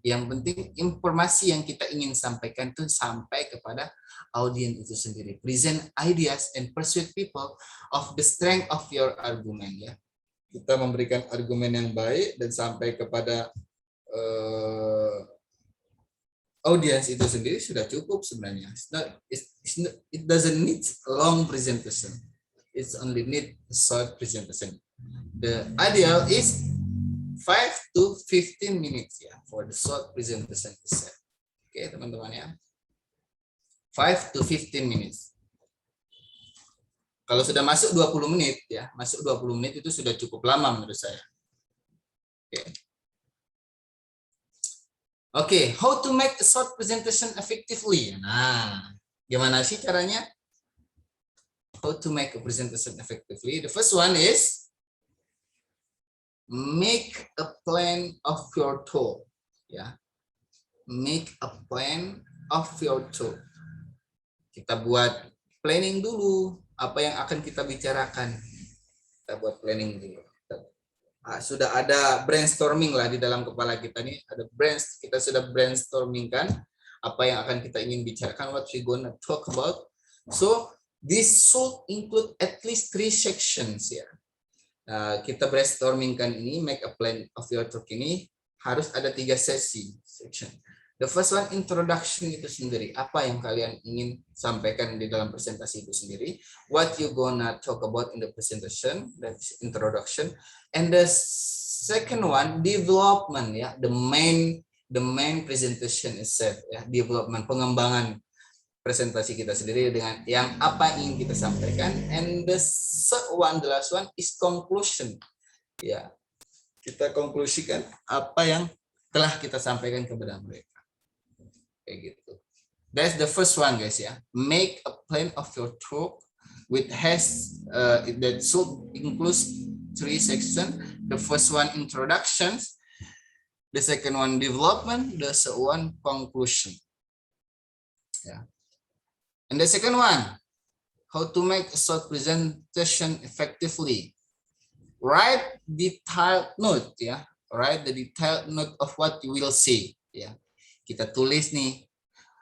Yang penting informasi yang kita ingin sampaikan itu sampai kepada audiens itu sendiri. Present ideas and persuade people of the strength of your argument ya. Kita memberikan argumen yang baik dan sampai kepada audience itu sendiri sudah cukup sebenarnya. It doesn't need a long presentation. It's only need a short presentation. The ideal is 5 to 15 minutes ya for the short presentation itself. Oke, teman-teman ya. 5 to 15 minutes. Kalau sudah masuk 20 menit ya, masuk 20 menit itu sudah cukup lama menurut saya. Oke. Oke, how to make a short presentation effectively? Nah, gimana sih caranya? How to make a presentation effectively? The first one is make a plan of your talk. Ya, make a plan of your talk. Kita buat planning dulu apa yang akan kita bicarakan. Kita buat planning dulu. Sudah ada brainstorming lah di dalam kepala kita nih, kita sudah brainstorming kan apa yang akan kita ingin bicarakan, what we gonna talk about. So this should include at least 3 sections ya. Kita brainstorming kan ini, make a plan of your talk ini harus ada 3 section. The first one, introduction itu sendiri, apa yang kalian ingin sampaikan di dalam presentasi itu sendiri, what you gonna talk about in the presentation, that's introduction. And the second one, development ya, the main presentation itself ya, development, pengembangan presentasi kita sendiri dengan yang apa yang ingin kita sampaikan. And the last one is conclusion ya, kita konklusikan apa yang telah kita sampaikan kepada mereka. Kayak gitu. That's the first one guys ya. Make a plan of your talk with that should include 3 sections. The first one introductions, the second one development, the third one conclusion. Yeah. And the second one, how to make a short presentation effectively. Write detailed note ya. Write the detailed note of what you will say ya. Kita tulis nih,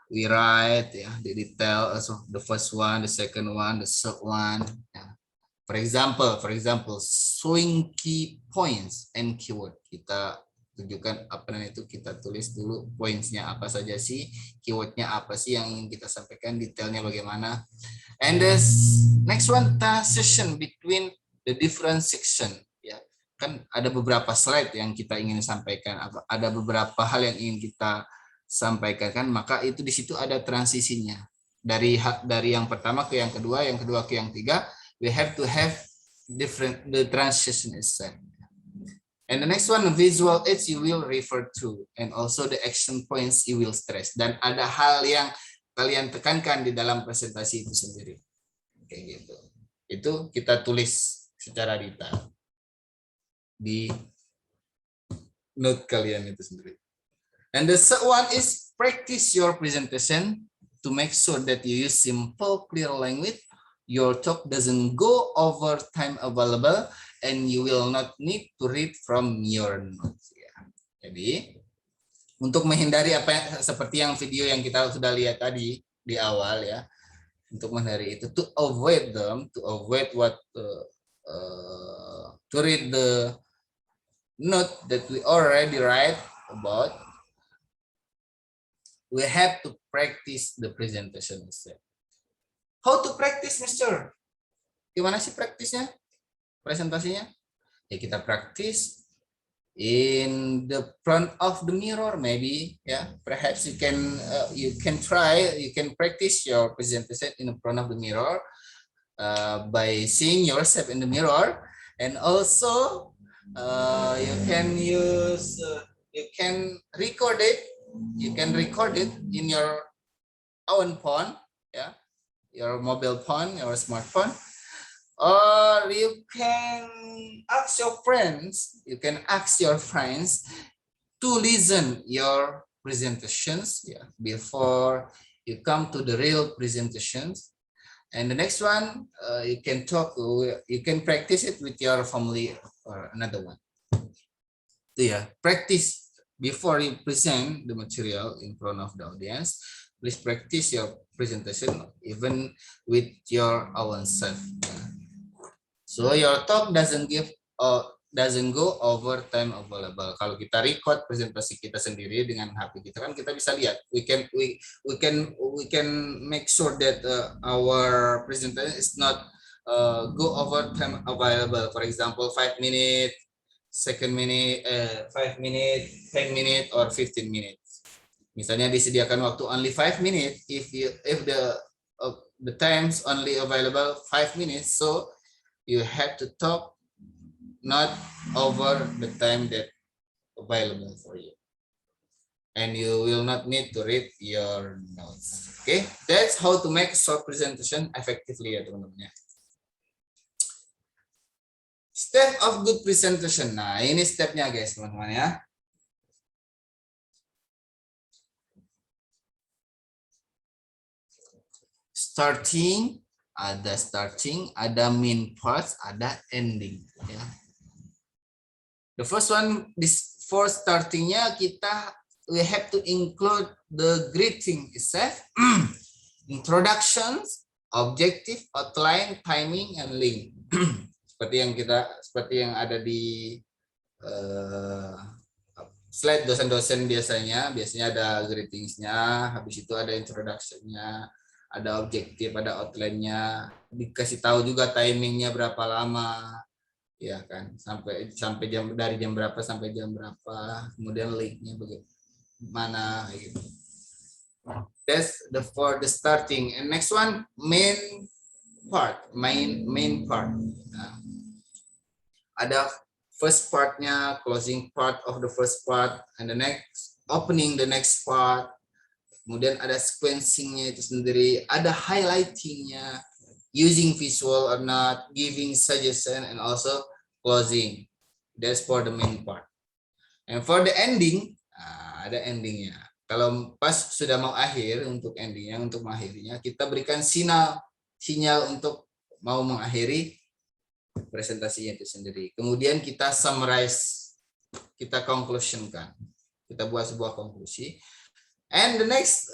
we write ya, the detail, also the first one, the second one, the third one. Ya. For example, showing key points and keyword. Kita tunjukkan apa namanya itu, kita tulis dulu pointsnya apa saja sih, keywordnya apa sih yang ingin kita sampaikan, detailnya bagaimana. And the next one, transition between the different section. Ya, kan ada beberapa slide yang kita ingin sampaikan, ada beberapa hal yang ingin kita sampaikan kan, maka itu di situ ada transisinya dari yang pertama ke yang kedua ke yang ketiga. We have to have the transition itself. And the next one, visual aids you will refer to, and also the action points you will stress. Dan ada hal yang kalian tekankan di dalam presentasi itu sendiri, kayak gitu. Itu kita tulis secara detail di note kalian itu sendiri. And the third one is practice your presentation to make sure that you use simple, clear language. Your talk doesn't go over time available, and you will not need to read from your notes. Ya. Jadi, untuk menghindari apa yang, seperti yang video yang kita sudah lihat tadi di awal ya, untuk menghindari itu, to avoid what to read the note that we already write about. We have to practice the presentation itself. How to practice, Mister? Gimana sih praktisnya? Presentasinya? Ya kita practice in the front of the mirror, maybe. Ya, perhaps you can practice your presentation in the front of the mirror by seeing yourself in the mirror, and also you can use you can record it. You can record it in your own phone, yeah, your mobile phone, your smartphone, or you can ask your friends. You can ask your friends to listen your presentations, yeah, before you come to the real presentations. And the next one, you can you can practice it with your family or another one. So yeah, practice before you present the material in front of the audience. Please practice your presentation even with your own self. So your talk doesn't go over time available. Kalau kita record presentasi kita sendiri dengan HP kita kan kita bisa lihat. We can make sure that our presentation is not go over time available. For example, 5 minutes, 2 minute, 5 minutes, 10 minutes, or 15 minutes. Misalnya disediakan waktu only 5 minutes. If the times only available 5 minutes, so you have to talk not over the time that available for you, and you will not need to read your notes. Okay, that's how to make short presentation effectively ya teman-teman. Step of good presentation. Nah, ini stepnya guys teman-teman ya. Starting, ada main parts, ada ending ya. The first one, for startingnya we have to include the greeting itself, introductions, objective, outline, timing, and link. seperti yang ada di slide dosen-dosen biasanya ada greetingsnya, habis itu ada introductionnya, ada objektif, ada outline-nya, dikasih tahu juga timingnya berapa lama. Ya kan, sampai dari jam berapa sampai jam berapa, kemudian linknya bagaimana gitu. That's for the starting. And next one, main part. Nah, ada first partnya, closing part of the first part, and the next opening the next part. Kemudian ada sequencingnya itu sendiri, ada highlightingnya, using visual or not, giving suggestion, and also closing. That's for the main part. And for the ending, ada endingnya. Kalau pas sudah mau akhir, untuk endingnya, untuk mengakhirinya, kita berikan sinyal untuk mau mengakhiri presentasinya itu sendiri. Kemudian kita summarize, kita conclusionkan, kita buat sebuah konklusi. And the next,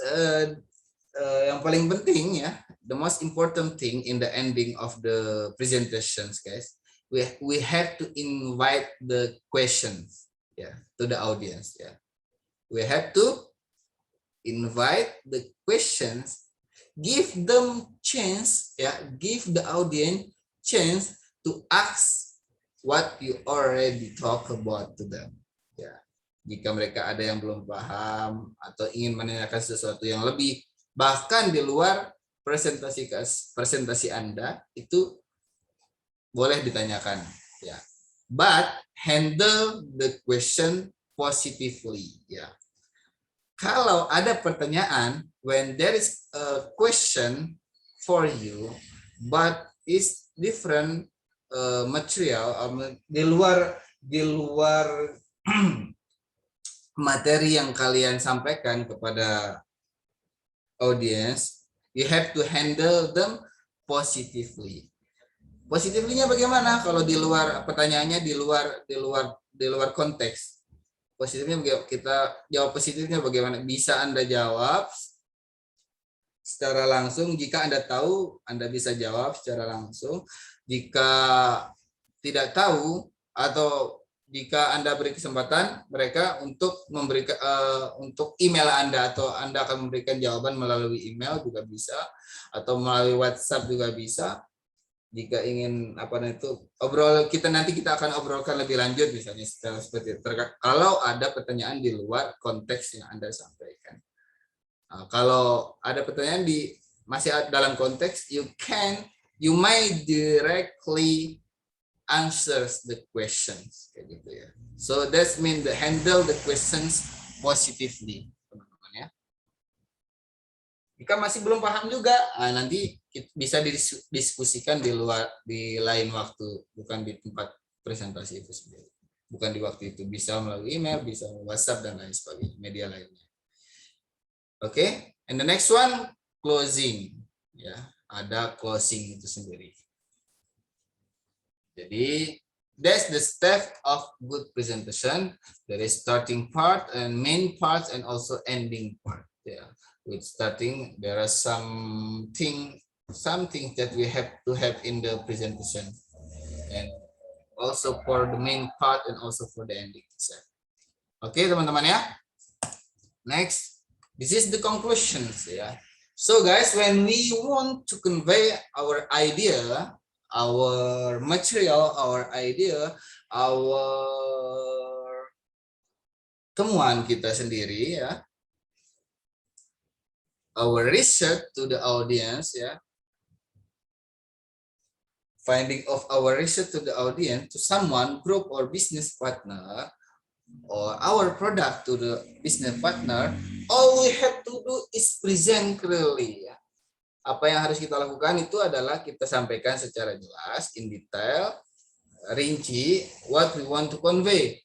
yang paling penting ya, the most important thing in the ending of the presentations, guys, we have to invite the questions, yeah, to the audience. Yeah, we have to invite the questions, give them chance, yeah, give the audience chance to ask what you already talk about to them. Yeah, jika mereka ada yang belum paham atau ingin menanyakan sesuatu yang lebih, bahkan di luar presentasi Anda, itu boleh ditanyakan, ya. But handle the question positively, ya. Kalau ada pertanyaan, when there is a question for you, but is different material, di luar materi yang kalian sampaikan kepada audience, you have to handle them positively. Positifnya bagaimana? Kalau di luar pertanyaannya di luar konteks. Positifnya kita jawab positifnya bagaimana? Bisa Anda jawab secara langsung. Jika Anda tahu, Anda bisa jawab secara langsung. Jika tidak tahu atau jika Anda beri kesempatan mereka untuk memberikan untuk email Anda, atau Anda akan memberikan jawaban melalui email juga bisa, atau melalui WhatsApp juga bisa. Jika ingin nanti kita akan obrolkan lebih lanjut, misalnya seperti itu. Kalau ada pertanyaan di luar konteks yang Anda sampaikan. Kalau ada pertanyaan masih dalam konteks, you may directly answers the questions kayak gitu ya. So that's mean the handle the questions positively, teman-teman ya. Jika masih belum paham juga, nanti bisa didiskusikan di lain waktu, bukan di tempat presentasi itu sendiri. Bukan di waktu itu, bisa melalui email, bisa WhatsApp dan lain sebagainya, media lainnya. Oke, and the next one closing ya, ada closing itu sendiri. Jadi that's the step of good presentation. There is starting part and main part and also ending part. Yeah, with starting there are some things that we have to have in the presentation, and also for the main part and also for the ending itself. Oke, teman-teman ya. Next, this is the conclusions ya. So guys, when we want to convey our idea, our material, our idea, our temuan kita sendiri ya, our research to the audience ya, finding of our research to the audience, to someone, group or business partner, or our product to the business partner, all we have to do is present clearly ya. Apa yang harus kita lakukan itu adalah kita sampaikan secara jelas, in detail, rinci, what we want to convey,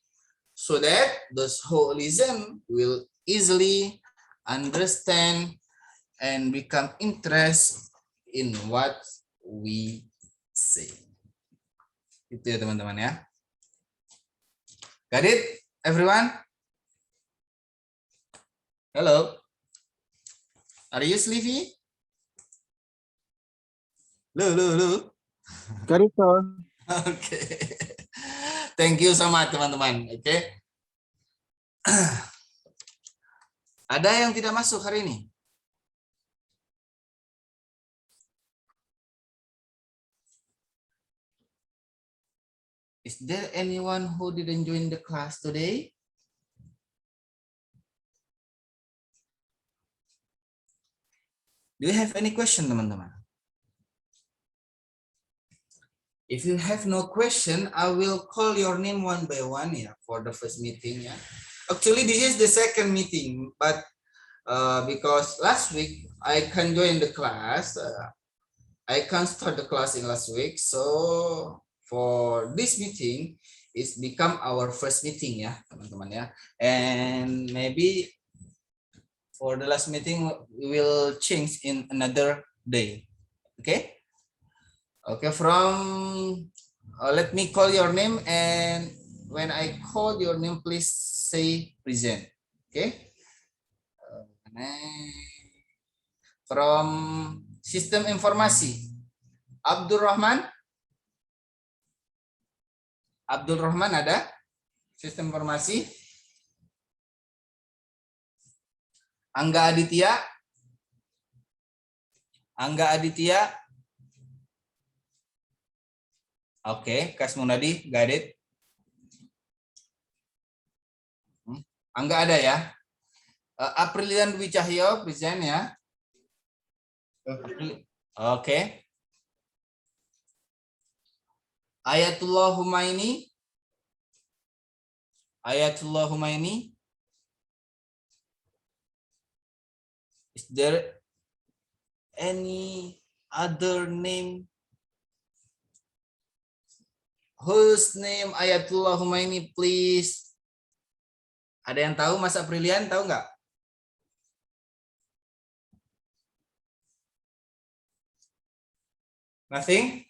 so that those who listen will easily understand and become interested in what we say. Itu ya teman-teman ya. Got it, everyone? Hello. Are you sleepy? Lu. Got it, sir. Oke. Thank you so much teman-teman. Oke. Ada yang tidak masuk hari ini? Is there anyone who didn't join the class today? Do you have any question, teman-teman? If you have no question, I will call your name one by one yeah, for the first meeting. Yeah. Actually, this is the second meeting, but because last week I can join the class, I can start the class in last week. So for this meeting, it's become our first meeting ya, teman-teman ya. And maybe for the last meeting we will change in another day. Okay. Okay, let me call your name, and when I call your name, please say present. Okay. From Sistem Informasi, Abdul Rahman. Abdul Rahman ada? Sistem Informasi. Angga Aditya. Angga Aditya. Oke, Kasmunadi, got it. Angga ada ya. Aprilian Dwi Cahyo, present ya. Oke. Ayatullah Humaini. Ayatullah Humaini. Is there any other name? Whose name Ayatullah Humaini, please? Ada yang tahu Mas Aprilian, tahu nggak? Nothing?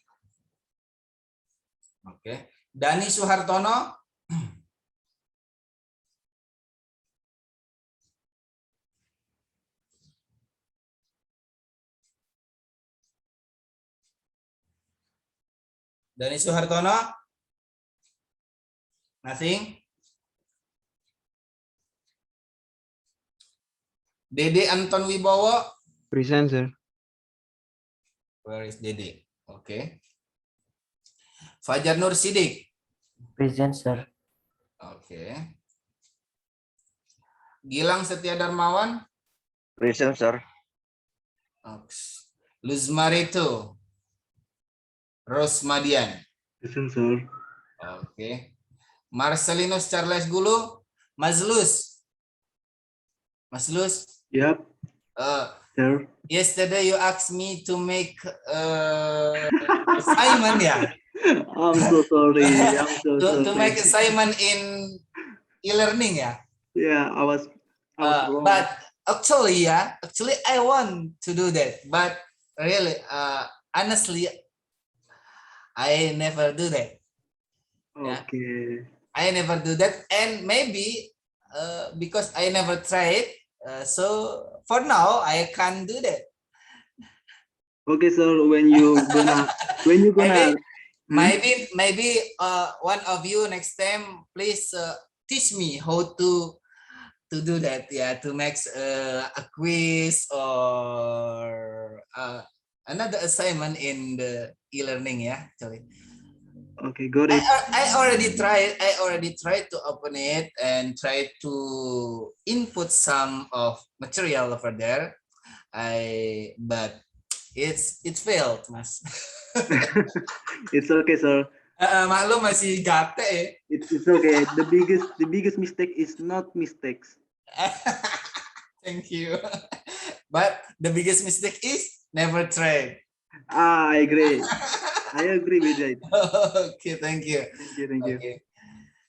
Oke. Dani Suhartono. Dani Suhartono. Nothing. Dede Anton Wibowo. Present, sir. Where is Dede? Okay. Fajar Nur Sidik. Present, sir. Okay. Gilang Setia Darmawan. Present, sir. Luzmarito Rosmadian. Present, sir. Okay. Marcelinus Charles Gulu, Mazlus. Mazlus, Yep, sir. yesterday you asked me to make assignment, yeah, I'm so sorry. I'm so to make sorry. assignment in e-learning, yeah. Yeah, I was wrong. But actually, yeah, actually I want to do that, but really, honestly, I never do that. Yeah. Okay. I never do that, and maybe because I never tried, so for now I can't do that. Okay, sir. When you gonna Maybe, Hmm? maybe one of you next time, please teach me how to do that. Yeah, to make a quiz or another assignment in the e-learning. Yeah, actually. Okay, got I, it. I already tried to open it and try to input some of material over there. But it failed, Mas. It's okay, sir. Maklum masih gate ya. It's okay. The biggest mistake is not mistakes. Thank you. But the biggest mistake is never try. I agree. I agree with that. Okay, thank you. Thank you. Thank you. Okay.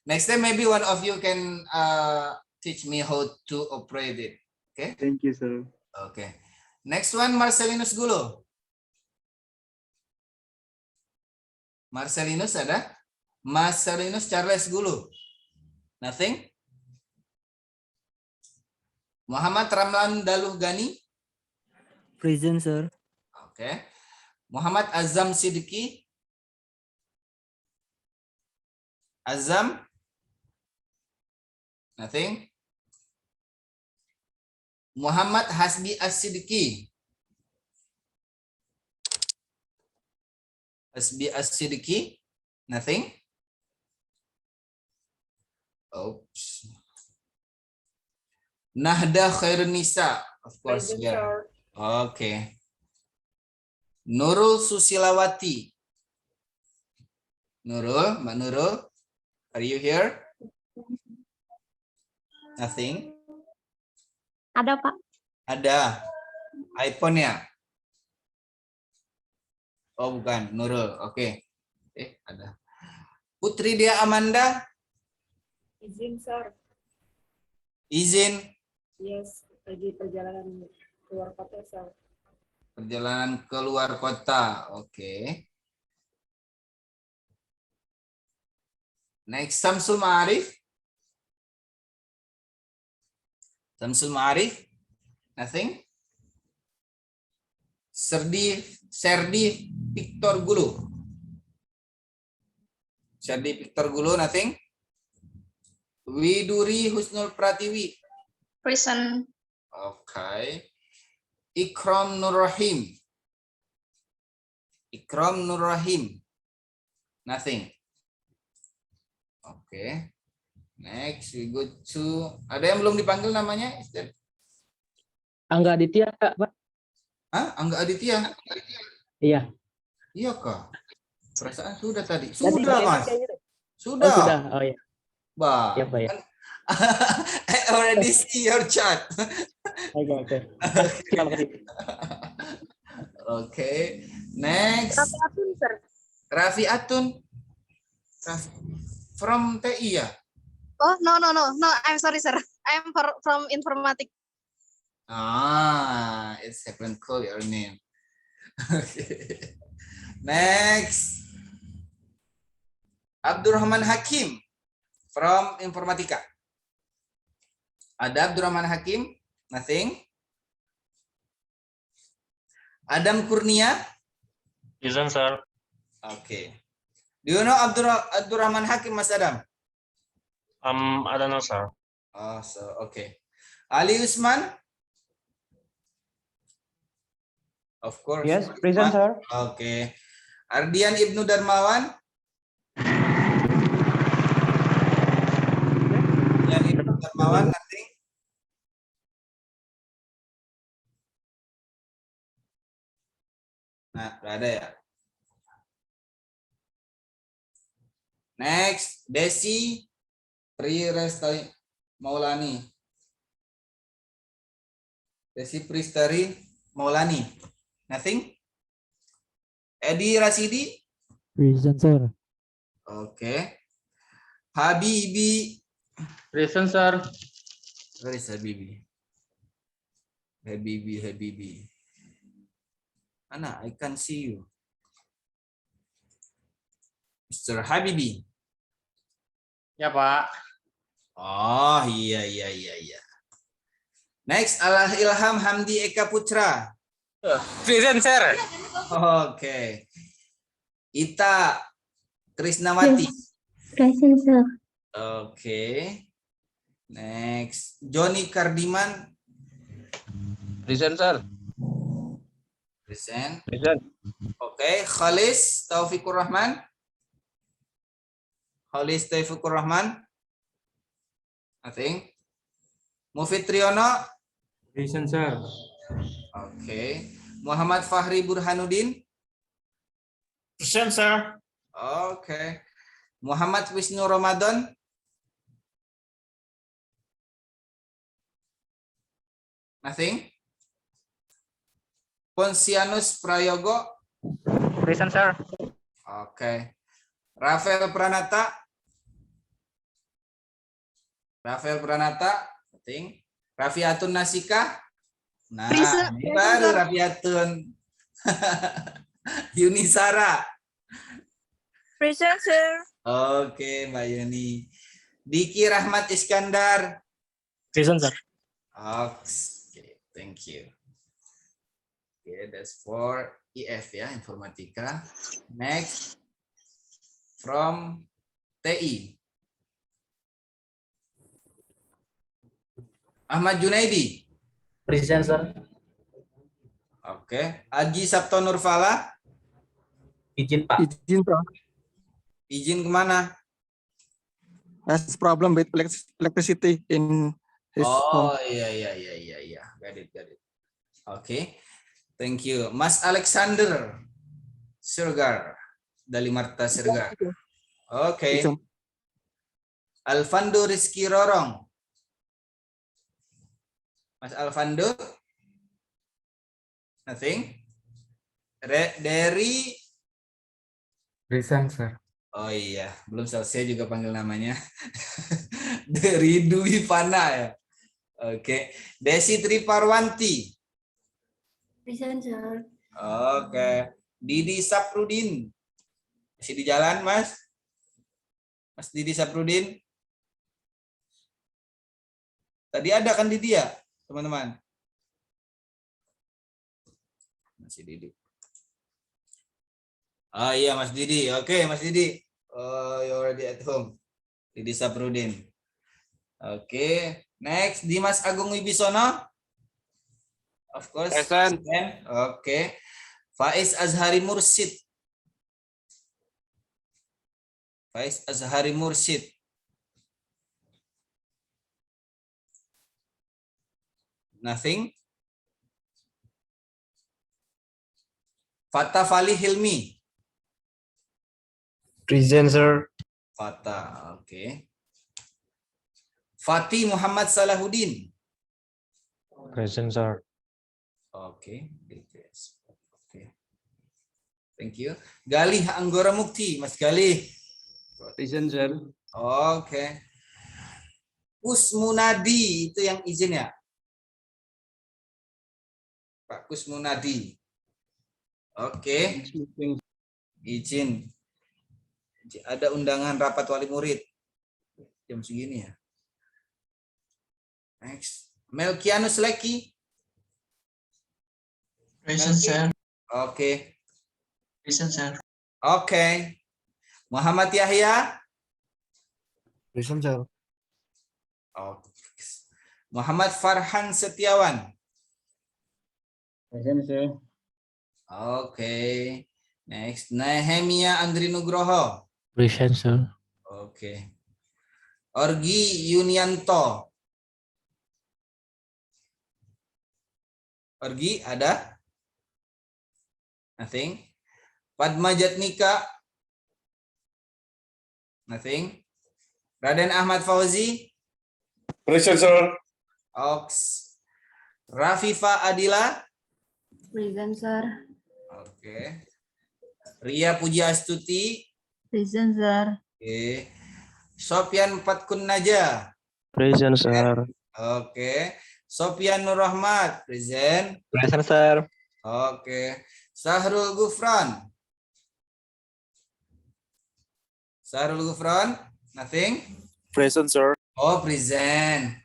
Next time maybe one of you can teach me how to operate it. Okay. Thank you, sir. Okay. Next one, Marcelinus Gulo. Marcelinus ada? Marcelinus Charles Gulu. Nothing? Muhammad Ramlan Daluh Gani. Present, sir. Okay. Muhammad Azam Siddiqui. Azam. Nothing. Muhammad Hasbi As-Siddiqui. Hasbi As-Siddiqui. Nothing. Oops. Nahda Khairunisa. Of course, yeah. Okay. Nurul Susilawati. Nurul, Mbak Nurul, are you here? Nothing. Ada, Pak. Ada. iPhone-nya. Oh, bukan. Nurul. Oke. Ada. Putri Dia Amanda. Izin, sir. Izin. Yes, lagi perjalanan keluar kota, sir. Perjalanan keluar kota. Oke. Next, Samsul Ma'arif. Samsul Ma'arif. Nothing. Serdi Victor Gulu. Serdi Victor Gulu, nothing. Widuri Husnul Pratiwi. Present. Okay. Ikram Nur Rahim. Ikram Nur Rahim. Nothing. Okay. Next we go to, ada yang belum dipanggil namanya? Angga Aditya, Kak, Pak. Hah? Angga Aditya? Iya. Iya kak. Perasaan sudah tadi. Tadi Sudah kayaknya- mas. kayaknya- Sudah. Oh, sudah. Oh ya. Bah. Iya, Pak ya. I already see your chat. Oke. Terima kasih. Okay. Next. Raffi Atun, sir. Raffi Atun. From TI ya? Oh, no. I'm sorry, sir. I'm from informatic. Ah, it's happened call your name. Okay. Next. Abdurrahman Hakim from Informatika. Ada Abdurrahman Hakim? Nothing. Adam Kurnia? Present, sir. Okay. Do you know Abdurrahman Hakim, Mas Adam? I don't know, sir. Oh, so okay. Ali Usman? Of course. Yes, present, sir. Okay. Ardian Ibnu Darmawan? Ardian Ibnu Darmawan, nothing. Nah, nggak ada ya. Next, Desi Pristari Maulani. Desi Pristari Maulani. Nothing? Edi Rasidi? Present, sir. Okay. Habibi. Present, sir. Where is Habibi? Habibi. Ana, I can see you. Mr. Habibi. Ya, Pak. Oh, iya. Next, Ilham Hamdi Eka Putra. Present, sir. Oke. Ita Krisnawati. Present, sir. Oke. Next, Joni Kardiman. Present, sir. Present. Present. Oke, Khalis Taufikur Rahman. Khalis Taufikur Rahman. Nothing. Mufid Triyono. Present, sir. Oke. Muhammad Fahri Burhanuddin. Present, sir. Oke. Muhammad Wisnu Ramadan. Nothing. Ponsianus Prayogo. Present, sir. Oke. Rafael Pranata. Nothing. Rafiatun Nasika. Nah, Present, ini present, baru sir. Rafiatun. Yunisara. Present, sir. Oke, Mbak Yuni. Diki Rahmat Iskandar. Present, sir. Okay, thank you. Okay, that's for IF ya, informatika. Next, from TI. Ahmad Junaidi. Present, sir. Oke, Aji Sabto Nurfala. Izin, Pak. Izin, Pak. Izin kemana? Has problem with electricity in his home. Oh iya. Got it. Oke, thank you. Mas Alexander Sirgar dari Marta Sirgar. Oke. Alvando Rizky Rorong. Mas Alvando? Nothing. Dari Present, sir. oh iya, belum selesai juga panggil namanya. Dari Dwi Fana ya. Oke. Desi Triparwanti. Present, sir. Oke. Didi Saprudin. Masih di jalan, Mas? Mas Didi Saprudin. Tadi ada kan Didi ya, teman-teman? Masih Didi. Oh iya, Mas Didi. Oke, Mas Didi. Oh, you already at home. Didi Saprudin. Oke. Next, Dimas Agung Wibisono. Of course. Present. Oke. Faiz Azhari Mursid. Faiz Azhari Mursid. Nothing. Fatah Fali Hilmi. Present, sir. Fatah, oke. Fatih Muhammad Salahuddin. Present, sir. Oke. Thank you. Galih Anggora Mukti, Mas Galih. Present, sir. Oke. Kusmunadi itu yang izin ya? Pak Kusmunadi. Oke. Izin. Ada undangan rapat wali murid. Jam segini ya. Next. Melkianus Leki. Present, sir. Oke. Present, sir. Oke. Muhammad Yahya. Present, sir. Oke. Muhammad Farhan Setiawan. Present, sir. Oke. Next. Nehemia Andri Nugroho. Present, sir. Oke. Orgi Yunianto. Orgi ada? Nothing. Padma Jatnika. Nothing. Raden Ahmad Fauzi. Present, sir. Ox. Rafifa Adila. Present, sir. Oke. Ria Puji Astuti. Present, sir. Oke. Sofyan Fatkun Naja. Present, sir. Oke. Sofyan Nur Rahmat. Present. Present, sir. Oke. Sahrul Gufran. Sahrul Gufran. Nothing. Present, sir. Oh, present.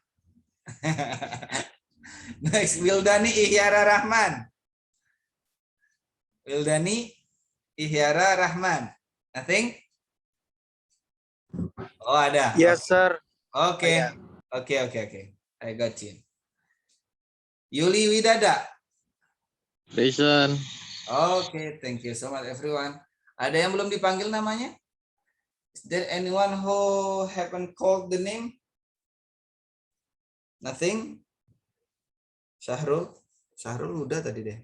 Next, Wildani Ihyara Rahman. Wildani Ihyara Rahman. Nothing? Oh, ada. Yes, sir. Oke. Oke. I got you. Yuli Widada. Present. Oke, thank you so much everyone. Ada yang belum dipanggil namanya? Is there anyone who haven't called the name? Nothing? Syahrul? Syahrul udah tadi deh.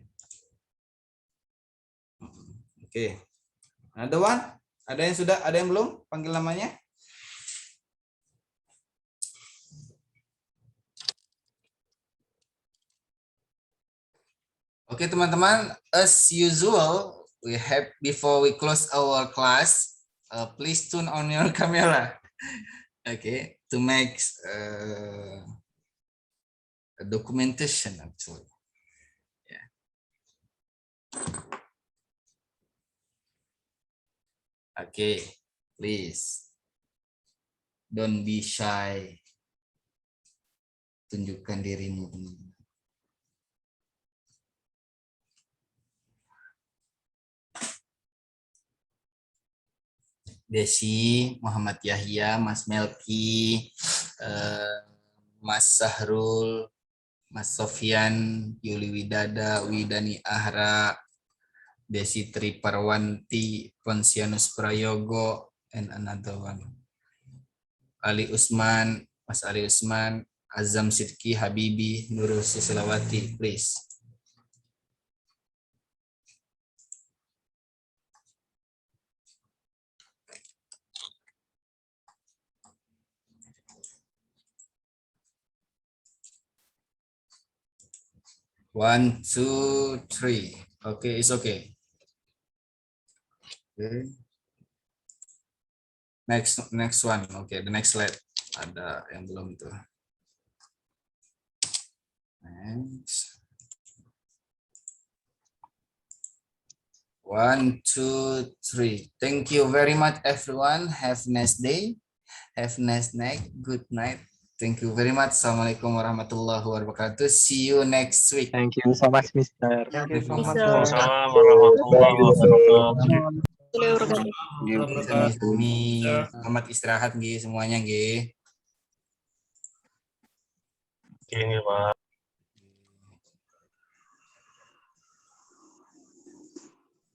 Oke. Ada one? Ada yang sudah? Ada yang belum? Panggil namanya? Oke teman-teman, as usual, we have before we close our class, please turn on your camera. Okay, to make a documentation actually. Yeah. Okay, please don't be shy. Tunjukkan dirimu, teman-teman. Desi, Muhammad Yahya, Mas Melki, Mas Sahrul, Mas Sofyan, Yuli Widada, Widani Ahra, Desi Triparwanti, Ponsianus Prayogo, and another one. Ali Usman, Mas Ali Usman, Azam Sidki, Habibi, Nurul Susilawati, please. One, two, three. Okay, it's okay. Okay. Next one. Okay, the next slide. Ada yang belum tuh. Next. One, two, three. Thank you very much, everyone. Have a nice day. Have a nice night. Good night. Thank you very much. Assalamualaikum warahmatullahi wabarakatuh. See you next week. Thank you so much, Mister. Thank you so much, Sir. sir. Selamat istirahat nggih semuanya nggih. Oke, Pak.